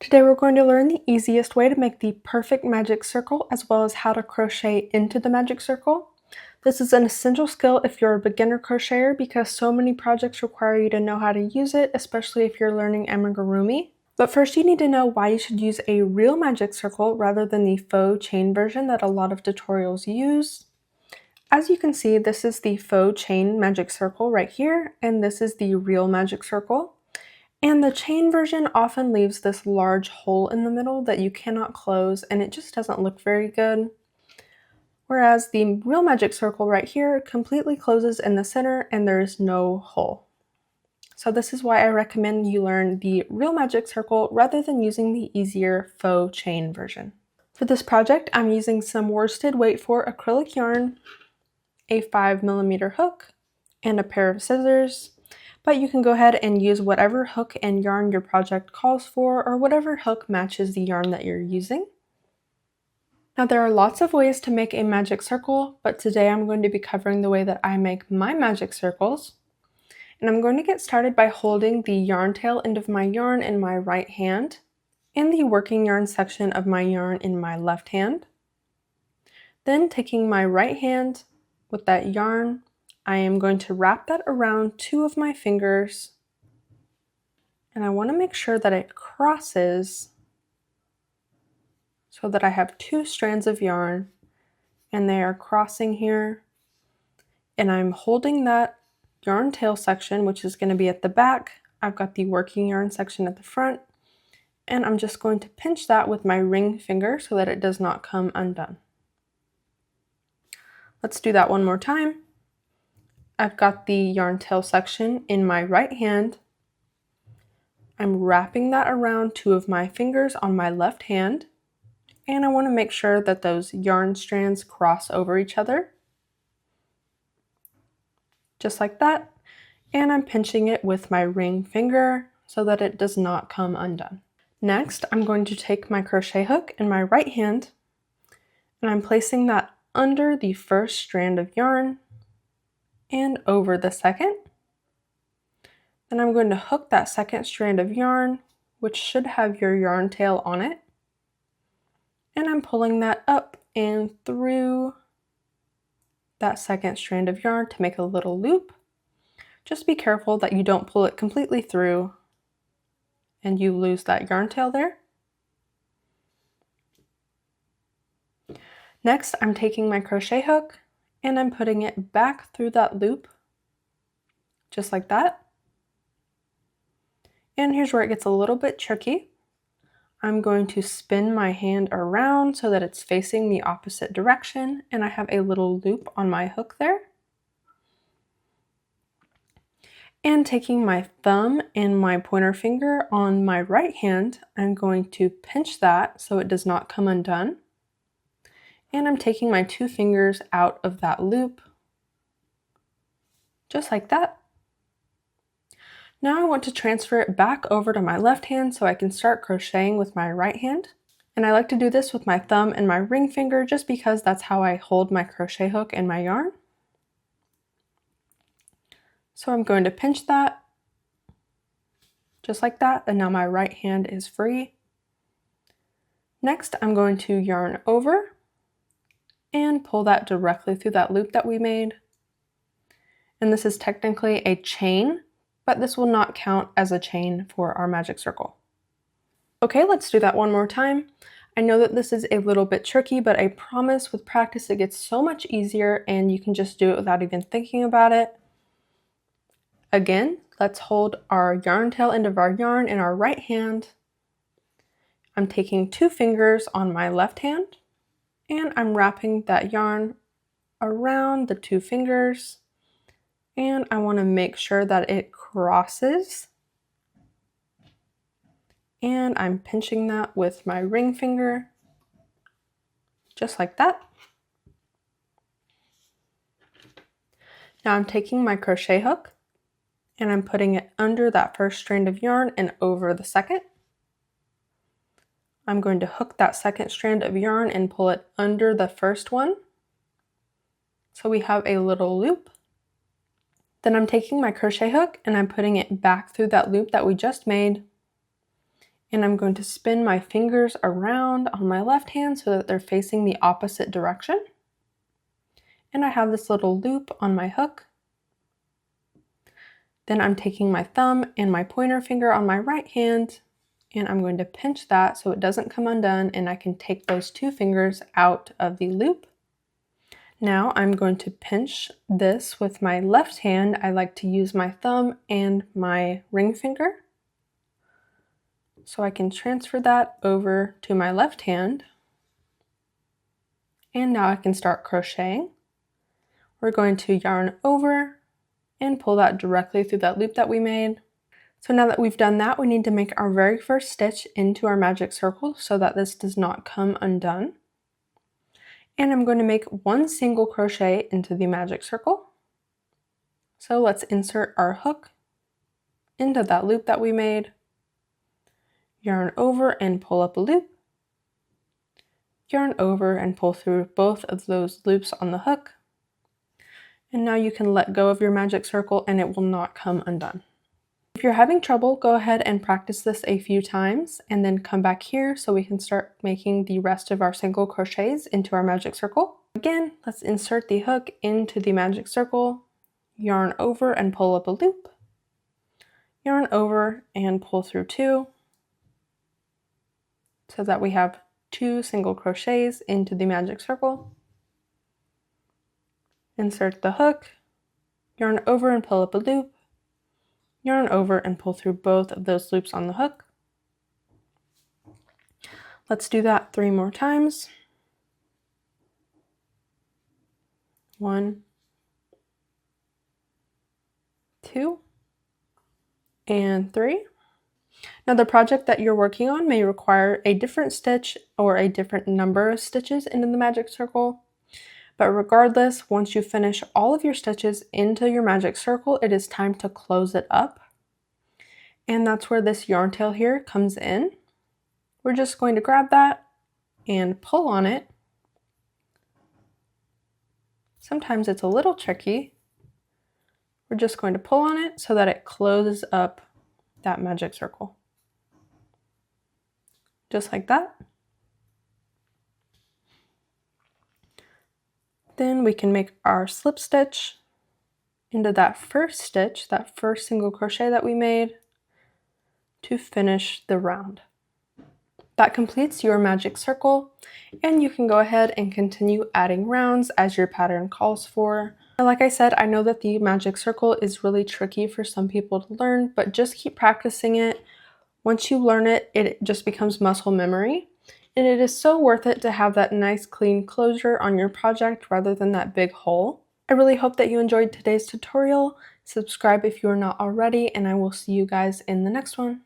Today we're going to learn the easiest way to make the perfect magic circle as well as how to crochet into the magic circle. This is an essential skill if you're a beginner crocheter because so many projects require you to know how to use it, especially if you're learning amigurumi. But first you need to know why you should use a real magic circle rather than the faux chain version that a lot of tutorials use. As you can see, this is the faux chain magic circle right here, and this is the real magic circle. And the chain version often leaves this large hole in the middle that you cannot close, and it just doesn't look very good. Whereas the real magic circle right here completely closes in the center and there's no hole. So this is why I recommend you learn the real magic circle rather than using the easier faux chain version. For this project, I'm using some worsted weight for acrylic yarn, a 5mm hook, and a pair of scissors. But you can go ahead and use whatever hook and yarn your project calls for, or whatever hook matches the yarn that you're using. Now there are lots of ways to make a magic circle, but today I'm going to be covering the way that I make my magic circles. And I'm going to get started by holding the yarn tail end of my yarn in my right hand and the working yarn section of my yarn in my left hand. Then taking my right hand with that yarn, I am going to wrap that around two of my fingers, and I want to make sure that it crosses so that I have two strands of yarn and they are crossing here, and I'm holding that yarn tail section, which is going to be at the back. I've got the working yarn section at the front, and I'm just going to pinch that with my ring finger so that it does not come undone. Let's do that one more time. I've got the yarn tail section in my right hand. I'm wrapping that around two of my fingers on my left hand, and I want to make sure that those yarn strands cross over each other. Just like that. And I'm pinching it with my ring finger so that it does not come undone. Next, I'm going to take my crochet hook in my right hand, and I'm placing that under the first strand of yarn and over the second. Then I'm going to hook that second strand of yarn, which should have your yarn tail on it, and I'm pulling that up and through that second strand of yarn to make a little loop. Just be careful that you don't pull it completely through and you lose that yarn tail there. Next, I'm taking my crochet hook and I'm putting it back through that loop, just like that. And here's where it gets a little bit tricky. I'm going to spin my hand around so that it's facing the opposite direction, and I have a little loop on my hook there. And taking my thumb and my pointer finger on my right hand, I'm going to pinch that so it does not come undone. And I'm taking my two fingers out of that loop, just like that. Now I want to transfer it back over to my left hand so I can start crocheting with my right hand. And I like to do this with my thumb and my ring finger just because that's how I hold my crochet hook and my yarn. So I'm going to pinch that, just like that, and now my right hand is free. Next, I'm going to yarn over and pull that directly through that loop that we made. And this is technically a chain, but this will not count as a chain for our magic circle. Okay, let's do that one more time. I know that this is a little bit tricky, but I promise with practice it gets so much easier and you can just do it without even thinking about it. Again, let's hold our yarn tail end of our yarn in our right hand. I'm taking two fingers on my left hand, and I'm wrapping that yarn around the two fingers, and I want to make sure that it crosses, and I'm pinching that with my ring finger, just like that. Now I'm taking my crochet hook and I'm putting it under that first strand of yarn and over the second. I'm going to hook that second strand of yarn and pull it under the first one, so we have a little loop. Then I'm taking my crochet hook and I'm putting it back through that loop that we just made, And I'm going to spin my fingers around on my left hand so that they're facing the opposite direction. And I have this little loop on my hook. Then I'm taking my thumb and my pointer finger on my right hand, and I'm going to pinch that so it doesn't come undone, and I can take those two fingers out of the loop. Now I'm going to pinch this with my left hand. I like to use my thumb and my ring finger. So I can transfer that over to my left hand. And now I can start crocheting. We're going to yarn over and pull that directly through that loop that we made. So now that we've done that, we need to make our very first stitch into our magic circle so that this does not come undone. And I'm going to make one single crochet into the magic circle. So let's insert our hook into that loop that we made. Yarn over and pull up a loop. Yarn over and pull through both of those loops on the hook. And now you can let go of your magic circle and it will not come undone. If you're having trouble, go ahead and practice this a few times and then come back here so we can start making the rest of our single crochets into our magic circle. Again, let's insert the hook into the magic circle, yarn over and pull up a loop, yarn over and pull through two so that we have two single crochets into the magic circle. Insert the hook, yarn over and pull up a loop, yarn over and pull through both of those loops on the hook. Let's do that 3 more times. 1, 2, and 3. Now the project that you're working on may require a different stitch or a different number of stitches into the magic circle. But regardless, once you finish all of your stitches into your magic circle, it is time to close it up. And that's where this yarn tail here comes in. We're just going to grab that and pull on it. Sometimes it's a little tricky. We're just going to pull on it so that it closes up that magic circle. Just like that. Then we can make our slip stitch into that first stitch, that first single crochet that we made, to finish the round. That completes your magic circle, and you can go ahead and continue adding rounds as your pattern calls for. And like I said, I know that the magic circle is really tricky for some people to learn, but just keep practicing it. Once you learn it, it just becomes muscle memory. And it is so worth it to have that nice clean closure on your project rather than that big hole. I really hope that you enjoyed today's tutorial. Subscribe if you are not already, and I will see you guys in the next one.